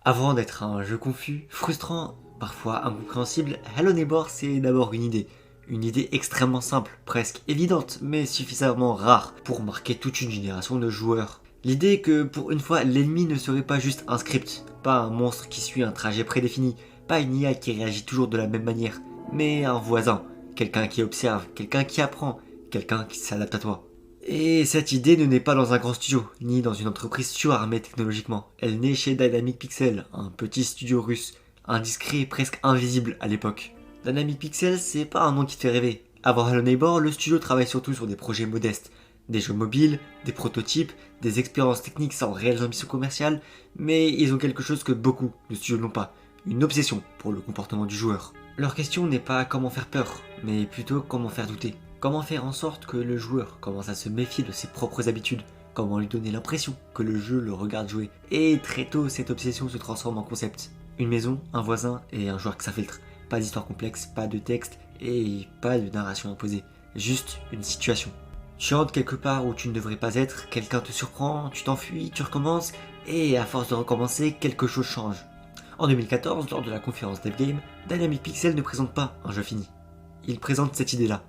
Avant d'être un jeu confus, frustrant, parfois incompréhensible, Hello Neighbor c'est d'abord une idée. Une idée extrêmement simple, presque évidente, mais suffisamment rare pour marquer toute une génération de joueurs. L'idée que pour une fois l'ennemi ne serait pas juste un script, pas un monstre qui suit un trajet prédéfini, pas une IA qui réagit toujours de la même manière, mais un voisin, quelqu'un qui observe, quelqu'un qui apprend, quelqu'un qui s'adapte à toi. Et cette idée ne naît pas dans un grand studio, ni dans une entreprise surarmée technologiquement. Elle naît chez Dynamic Pixel, un petit studio russe, indiscret et presque invisible à l'époque. Dynamic Pixel, c'est pas un nom qui te fait rêver. Avant Hello Neighbor, le studio travaille surtout sur des projets modestes. Des jeux mobiles, des prototypes, des expériences techniques sans réelles ambitions commerciales, mais ils ont quelque chose que beaucoup de studios n'ont pas, une obsession pour le comportement du joueur. Leur question n'est pas comment faire peur, mais plutôt comment faire douter. Comment faire en sorte que le joueur commence à se méfier de ses propres habitudes. Comment lui donner l'impression que le jeu le regarde jouer. Et très tôt, cette obsession se transforme en concept. Une maison, un voisin et un joueur que ça filtre. Pas d'histoire complexe, pas de texte et pas de narration imposée. Juste une situation. Tu entres quelque part où tu ne devrais pas être, quelqu'un te surprend, tu t'enfuis, tu recommences, et à force de recommencer, quelque chose change. En 2014, lors de la conférence DevGame, Dynamic Pixel ne présente pas un jeu fini. Il présente cette idée-là.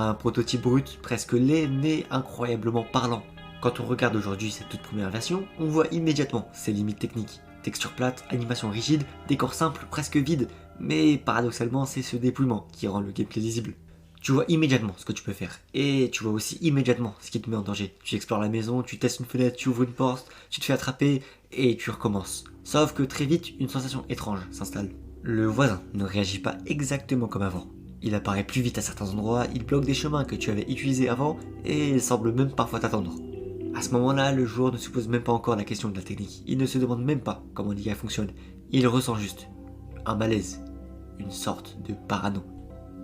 Un prototype brut, presque laid, mais incroyablement parlant. Quand on regarde aujourd'hui cette toute première version, on voit immédiatement ses limites techniques. Texture plate, animation rigide, décor simple, presque vide, mais paradoxalement c'est ce déploiement qui rend le gameplay lisible. Tu vois immédiatement ce que tu peux faire, et tu vois aussi immédiatement ce qui te met en danger. Tu explores la maison, tu testes une fenêtre, tu ouvres une porte, tu te fais attraper, et tu recommences. Sauf que très vite, une sensation étrange s'installe. Le voisin ne réagit pas exactement comme avant. Il apparaît plus vite à certains endroits, il bloque des chemins que tu avais utilisés avant et il semble même parfois t'attendre. À ce moment-là, le joueur ne se pose même pas encore la question de la technique. Il ne se demande même pas comment l'IA fonctionne. Il ressent juste un malaise, une sorte de parano.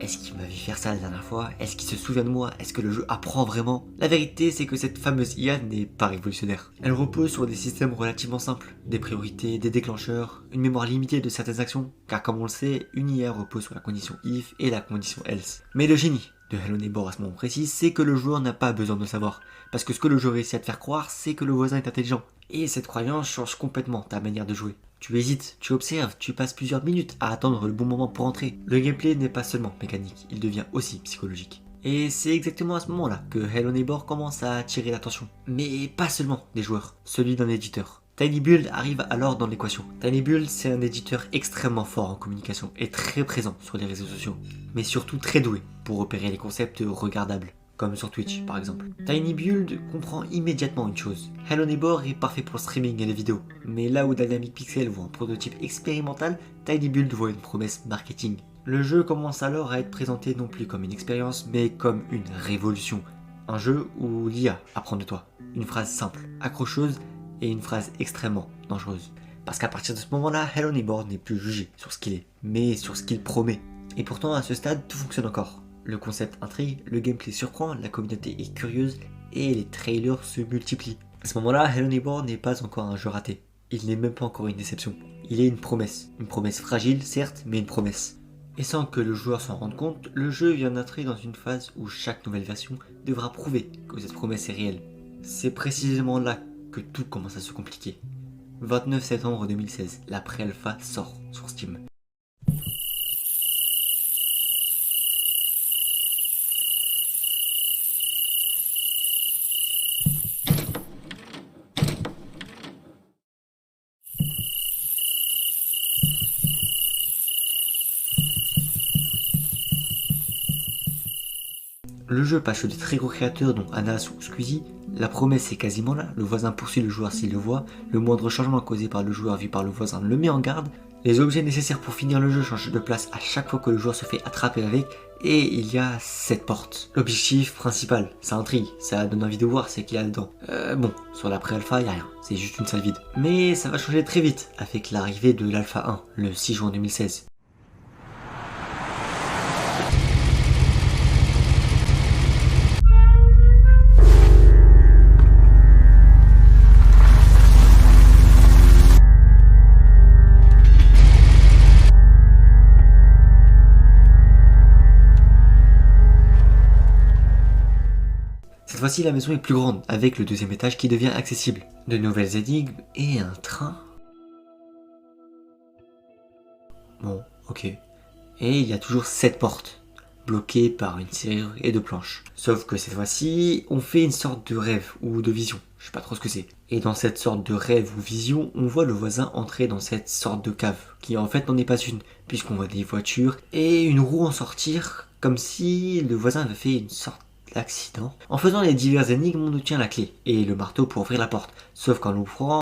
Est-ce qu'il m'a vu faire ça la dernière fois? Est-ce qu'il se souvient de moi? Est-ce que le jeu apprend vraiment? La vérité, c'est que cette fameuse IA n'est pas révolutionnaire. Elle repose sur des systèmes relativement simples, des priorités, des déclencheurs, une mémoire limitée de certaines actions, car comme on le sait, une IA repose sur la condition if et la condition else. Mais le génie de Hello Neighbor à ce moment précis, c'est que le joueur n'a pas besoin de le savoir. Parce que ce que le jeu réussit à te faire croire, c'est que le voisin est intelligent. Et cette croyance change complètement ta manière de jouer. Tu hésites, tu observes, tu passes plusieurs minutes à attendre le bon moment pour entrer. Le gameplay n'est pas seulement mécanique, il devient aussi psychologique. Et c'est exactement à ce moment-là que Hello Neighbor commence à attirer l'attention. Mais pas seulement des joueurs, celui d'un éditeur. TinyBuild arrive alors dans l'équation. TinyBuild, c'est un éditeur extrêmement fort en communication et très présent sur les réseaux sociaux, mais surtout très doué pour repérer les concepts regardables, comme sur Twitch par exemple. TinyBuild comprend immédiatement une chose. Hello Neighbor est parfait pour le streaming et les vidéos, mais là où Dynamic Pixel voit un prototype expérimental, TinyBuild voit une promesse marketing. Le jeu commence alors à être présenté non plus comme une expérience, mais comme une révolution. Un jeu où l'IA apprend de toi. Une phrase simple, accrocheuse, et une phrase extrêmement dangereuse. Parce qu'à partir de ce moment-là, Hello Neighbor n'est plus jugé sur ce qu'il est, mais sur ce qu'il promet. Et pourtant, à ce stade, tout fonctionne encore. Le concept intrigue, le gameplay surprend, la communauté est curieuse, et les trailers se multiplient. À ce moment-là, Hello Neighbor n'est pas encore un jeu raté. Il n'est même pas encore une déception. Il est une promesse. Une promesse fragile, certes, mais une promesse. Et sans que le joueur s'en rende compte, le jeu vient d'entrer dans une phase où chaque nouvelle version devra prouver que cette promesse est réelle. C'est précisément là que tout commence à se compliquer. 29 septembre 2016, la pré-alpha sort sur Steam. Le jeu passe chez de très gros créateurs dont Anas ou Squeezie. La promesse est quasiment là, le voisin poursuit le joueur s'il le voit, le moindre changement causé par le joueur vu par le voisin le met en garde, les objets nécessaires pour finir le jeu changent de place à chaque fois que le joueur se fait attraper avec, et il y a 7 portes. L'objectif principal, ça intrigue, ça donne envie de voir ce qu'il y a dedans. Bon, sur la pré-alpha, il n'y a rien, c'est juste une salle vide. Mais ça va changer très vite avec l'arrivée de l'alpha 1, le 6 juin 2016. Cette fois-ci, la maison est plus grande, avec le deuxième étage qui devient accessible. De nouvelles énigmes et un train. Bon, ok. Et il y a toujours 7 portes, bloquées par une serrure et 2 planches. Sauf que cette fois-ci, on fait une sorte de rêve ou de vision. Je sais pas trop ce que c'est. Et dans cette sorte de rêve ou vision, on voit le voisin entrer dans cette sorte de cave, qui en fait n'en est pas une, puisqu'on voit des voitures et une roue en sortir, comme si le voisin avait fait une sorte d'accident. En faisant les diverses énigmes, on obtient la clé et le marteau pour ouvrir la porte. Sauf qu'en l'ouvrant,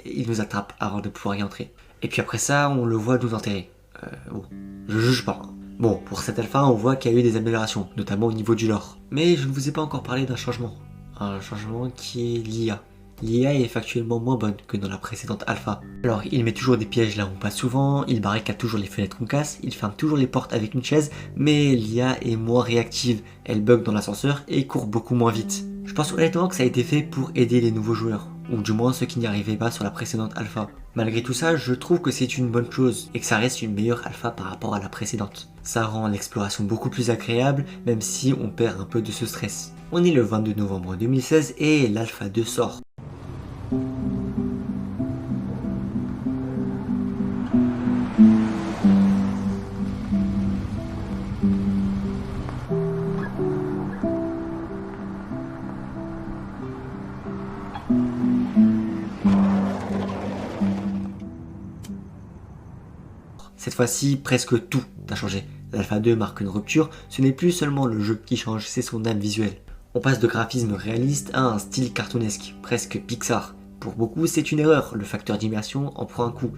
il nous attrape avant de pouvoir y entrer. Et puis après ça, on le voit nous enterrer. Bon, je juge pas. Bon, pour cette alpha, on voit qu'il y a eu des améliorations, notamment au niveau du lore. Mais je ne vous ai pas encore parlé d'un changement. Un changement qui est l'IA. L'IA est factuellement moins bonne que dans la précédente alpha. Alors, il met toujours des pièges là où on passe souvent, il barricade toujours les fenêtres qu'on casse, il ferme toujours les portes avec une chaise, mais l'IA est moins réactive, elle bug dans l'ascenseur et court beaucoup moins vite. Je pense honnêtement que ça a été fait pour aider les nouveaux joueurs, ou du moins ceux qui n'y arrivaient pas sur la précédente alpha. Malgré tout ça, je trouve que c'est une bonne chose et que ça reste une meilleure alpha par rapport à la précédente. Ça rend l'exploration beaucoup plus agréable, même si on perd un peu de ce stress. On est le 22 novembre 2016 et l'alpha 2 sort. Cette fois-ci, presque tout a changé. L'Alpha 2 marque une rupture, ce n'est plus seulement le jeu qui change, c'est son âme visuelle. On passe de graphisme réaliste à un style cartoonesque, presque Pixar. Pour beaucoup, c'est une erreur, le facteur d'immersion en prend un coup.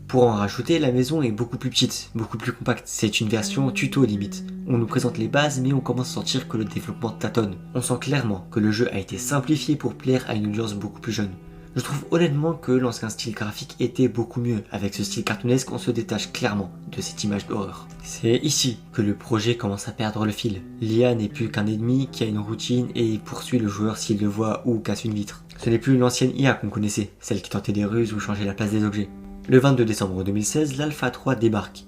Pour en rajouter, la maison est beaucoup plus petite, beaucoup plus compacte, c'est une version tuto limite. On nous présente les bases mais on commence à sentir que le développement tâtonne. On sent clairement que le jeu a été simplifié pour plaire à une audience beaucoup plus jeune. Je trouve honnêtement que l'ancien style graphique était beaucoup mieux. Avec ce style cartoonesque, on se détache clairement de cette image d'horreur. C'est ici que le projet commence à perdre le fil. L'IA n'est plus qu'un ennemi qui a une routine et poursuit le joueur s'il le voit ou casse une vitre. Ce n'est plus l'ancienne IA qu'on connaissait, celle qui tentait des ruses ou changeait la place des objets. Le 22 décembre 2016, l'Alpha 3 débarque.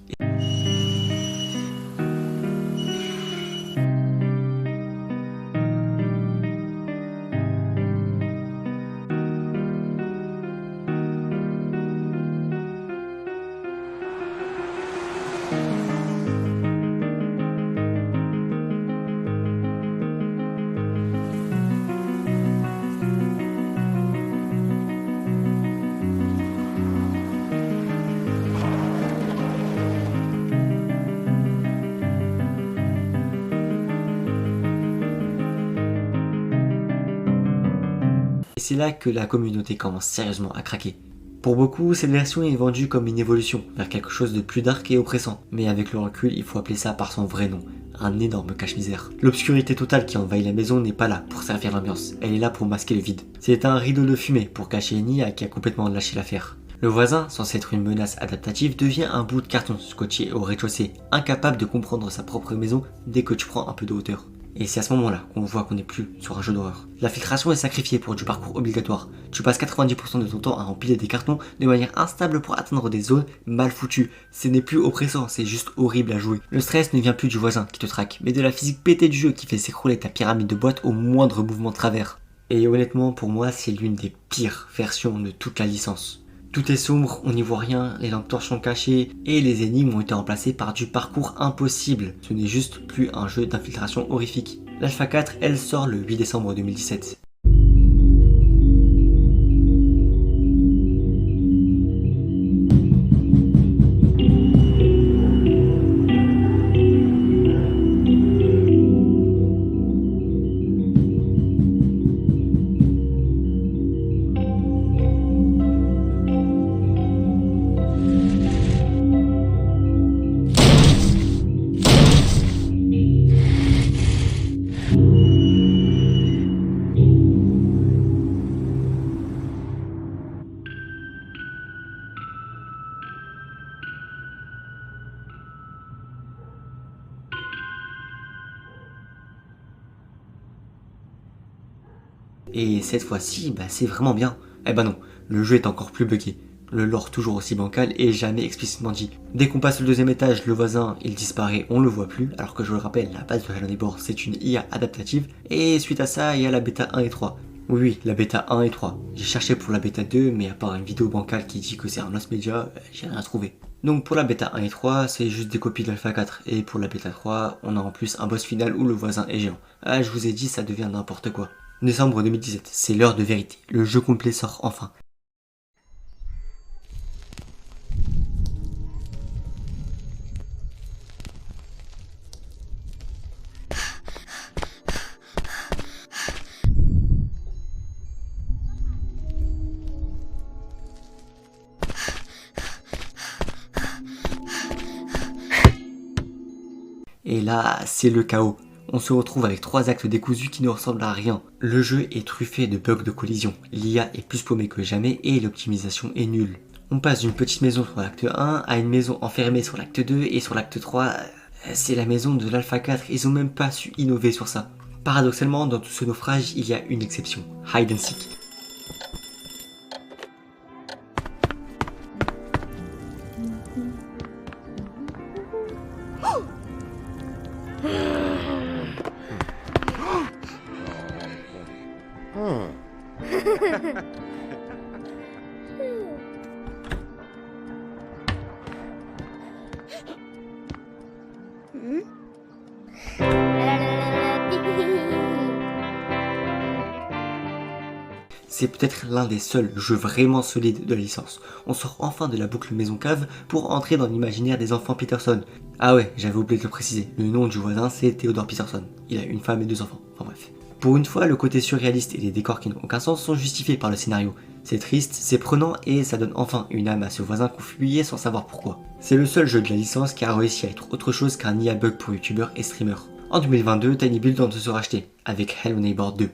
Et c'est là que la communauté commence sérieusement à craquer. Pour beaucoup, cette version est vendue comme une évolution vers quelque chose de plus dark et oppressant, mais avec le recul, il faut appeler ça par son vrai nom, un énorme cache-misère. L'obscurité totale qui envahit la maison n'est pas là pour servir l'ambiance, elle est là pour masquer le vide. C'est un rideau de fumée pour cacher Nia qui a complètement lâché l'affaire. Le voisin, censé être une menace adaptative, devient un bout de carton scotché au rez-de-chaussée, incapable de comprendre sa propre maison dès que tu prends un peu de hauteur. Et c'est à ce moment-là qu'on voit qu'on n'est plus sur un jeu d'horreur. La filtration est sacrifiée pour du parcours obligatoire. Tu passes 90% de ton temps à empiler des cartons de manière instable pour atteindre des zones mal foutues. Ce n'est plus oppressant, c'est juste horrible à jouer. Le stress ne vient plus du voisin qui te traque, mais de la physique pétée du jeu qui fait s'écrouler ta pyramide de boîte au moindre mouvement de travers. Et honnêtement, pour moi, c'est l'une des pires versions de toute la licence. Tout est sombre, on n'y voit rien, les lampes torches sont cachées et les énigmes ont été remplacées par du parcours impossible. Ce n'est juste plus un jeu d'infiltration horrifique. L'Alpha 4, elle sort le 8 décembre 2017. Et cette fois-ci, c'est vraiment bien. Eh ben non, le jeu est encore plus buggé. Le lore toujours aussi bancal et jamais explicitement dit. Dès qu'on passe le deuxième étage, le voisin, il disparaît, on le voit plus, alors que je le rappelle, la base de Hello Neighbor, c'est une IA adaptative, et suite à ça, il y a la bêta 1 et 3. Oui, la bêta 1 et 3. J'ai cherché pour la bêta 2, mais à part une vidéo bancale qui dit que c'est un lost media, j'ai rien trouvé. Donc pour la bêta 1 et 3, c'est juste des copies de l'Alpha 4, et pour la bêta 3, on a en plus un boss final où le voisin est géant. Ah, je vous ai dit, ça devient n'importe quoi. Décembre 2017, c'est l'heure de vérité. Le jeu complet sort enfin. Et là, c'est le chaos. On se retrouve avec 3 actes décousus qui ne ressemblent à rien. Le jeu est truffé de bugs de collision, l'IA est plus paumée que jamais et l'optimisation est nulle. On passe d'une petite maison sur l'acte 1 à une maison enfermée sur l'acte 2 et sur l'acte 3, c'est la maison de l'Alpha 4, ils ont même pas su innover sur ça. Paradoxalement, dans tout ce naufrage, il y a une exception, Hide and Seek. C'est peut-être l'un des seuls jeux vraiment solides de la licence. On sort enfin de la boucle maison cave pour entrer dans l'imaginaire des enfants Peterson. Ah ouais, j'avais oublié de le préciser, le nom du voisin c'est Theodore Peterson. Il a une femme et 2 enfants, enfin bref. Pour une fois, le côté surréaliste et les décors qui n'ont aucun sens sont justifiés par le scénario. C'est triste, c'est prenant et ça donne enfin une âme à ce voisin qu'on fuyait sans savoir pourquoi. C'est le seul jeu de la licence qui a réussi à être autre chose qu'un IA bug pour youtubeurs et streamers. En 2022, Tiny Build tente de se racheter, avec Hello Neighbor 2.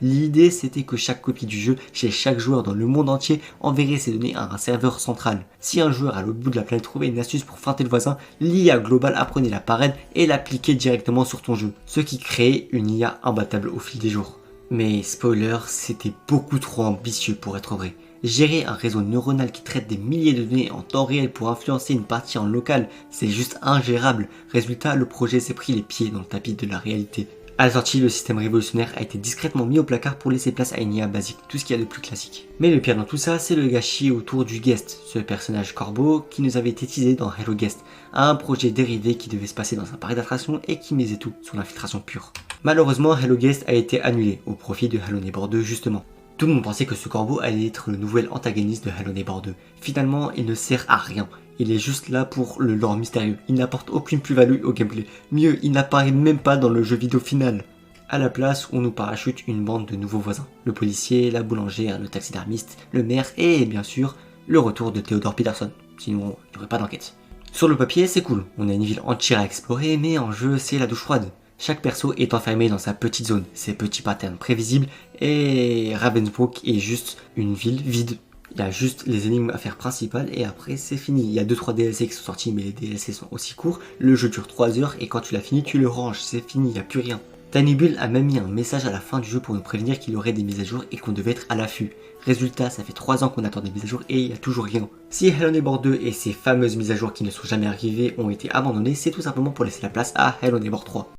L'idée c'était que chaque copie du jeu chez chaque joueur dans le monde entier enverrait ses données à un serveur central. Si un joueur à l'autre bout de la planète trouvait une astuce pour feinter le voisin, l'IA globale apprenait la parade et l'appliquait directement sur ton jeu, ce qui créait une IA imbattable au fil des jours. Mais spoiler, c'était beaucoup trop ambitieux pour être vrai. Gérer un réseau neuronal qui traite des milliers de données en temps réel pour influencer une partie en local, c'est juste ingérable. Résultat, le projet s'est pris les pieds dans le tapis de la réalité. À la sortie, le système révolutionnaire a été discrètement mis au placard pour laisser place à une IA basique, tout ce qu'il y a de plus classique. Mais le pire dans tout ça, c'est le gâchis autour du Guest, ce personnage corbeau qui nous avait été teasé dans Hello Guest, un projet dérivé qui devait se passer dans un parc d'attractions et qui misait tout sur l'infiltration pure. Malheureusement, Hello Guest a été annulé, au profit de Hello Neighbor 2 justement. Tout le monde pensait que ce corbeau allait être le nouvel antagoniste de Hello Neighbor 2. Finalement, il ne sert à rien. Il est juste là pour le lore mystérieux. Il n'apporte aucune plus-value au gameplay. Mieux, il n'apparaît même pas dans le jeu vidéo final. À la place, on nous parachute une bande de nouveaux voisins. Le policier, la boulangère, le taxidermiste, le maire et bien sûr, le retour de Theodore Peterson. Sinon, il n'y aurait pas d'enquête. Sur le papier, c'est cool. On a une ville entière à explorer, mais en jeu, c'est la douche froide. Chaque perso est enfermé dans sa petite zone, ses petits patterns prévisibles, et Ravensbrück est juste une ville vide. Il y a juste les énigmes à faire principales et après c'est fini. Il y a 2-3 DLC qui sont sortis mais les DLC sont aussi courts. Le jeu dure 3 heures et quand tu l'as fini tu le ranges, c'est fini, il n'y a plus rien. Tiny Bull a même mis un message à la fin du jeu pour nous prévenir qu'il y aurait des mises à jour et qu'on devait être à l'affût. Résultat, ça fait 3 ans qu'on attend des mises à jour et il n'y a toujours rien. Si Hello Neighbor 2 et ses fameuses mises à jour qui ne sont jamais arrivées ont été abandonnées, c'est tout simplement pour laisser la place à Hello Neighbor 3.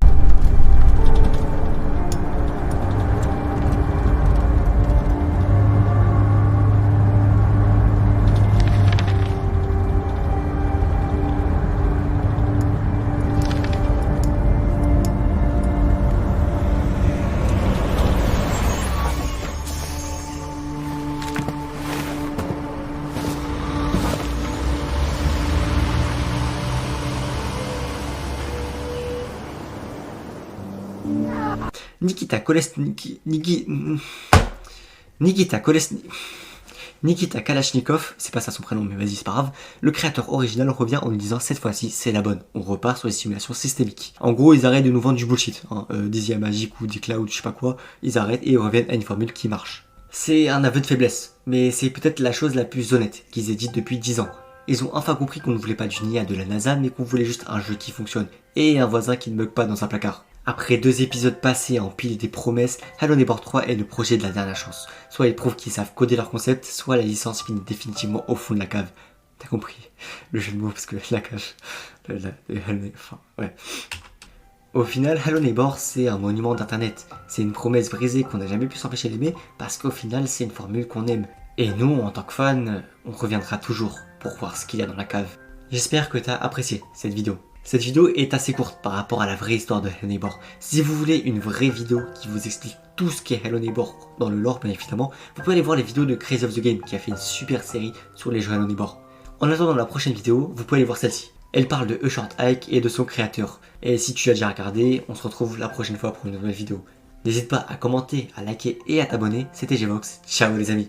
Nikita Kalashnikov, c'est pas ça son prénom mais vas-y c'est pas grave, le créateur original revient en nous disant cette fois-ci c'est la bonne, on repart sur les simulations systémiques. En gros ils arrêtent de nous vendre du bullshit, des IA magiques ou des clouds, je sais pas quoi, ils arrêtent et ils reviennent à une formule qui marche. C'est un aveu de faiblesse, mais c'est peut-être la chose la plus honnête qu'ils aient dite depuis 10 ans. Ils ont enfin compris qu'on ne voulait pas d'une IA de la NASA mais qu'on voulait juste un jeu qui fonctionne et un voisin qui ne bug pas dans un placard. Après 2 épisodes passés à empiler des promesses, Hello Neighbor 3 est le projet de la dernière chance. Soit ils prouvent qu'ils savent coder leur concept, soit la licence finit définitivement au fond de la cave. T'as compris le jeu de mots parce que la cave... Enfin, ouais. Au final, Hello Neighbor c'est un monument d'internet. C'est une promesse brisée qu'on n'a jamais pu s'empêcher d'aimer parce qu'au final c'est une formule qu'on aime. Et nous, en tant que fans, on reviendra toujours pour voir ce qu'il y a dans la cave. J'espère que t'as apprécié cette vidéo. Cette vidéo est assez courte par rapport à la vraie histoire de Hello Neighbor. Si vous voulez une vraie vidéo qui vous explique tout ce qu'est Hello Neighbor dans le lore bien évidemment, vous pouvez aller voir les vidéos de Crazy of the Game qui a fait une super série sur les jeux Hello Neighbor. En attendant la prochaine vidéo, vous pouvez aller voir celle-ci. Elle parle de Short Hike et de son créateur. Et si tu l'as déjà regardé, on se retrouve la prochaine fois pour une nouvelle vidéo. N'hésite pas à commenter, à liker et à t'abonner. C'était Gvox. Ciao les amis.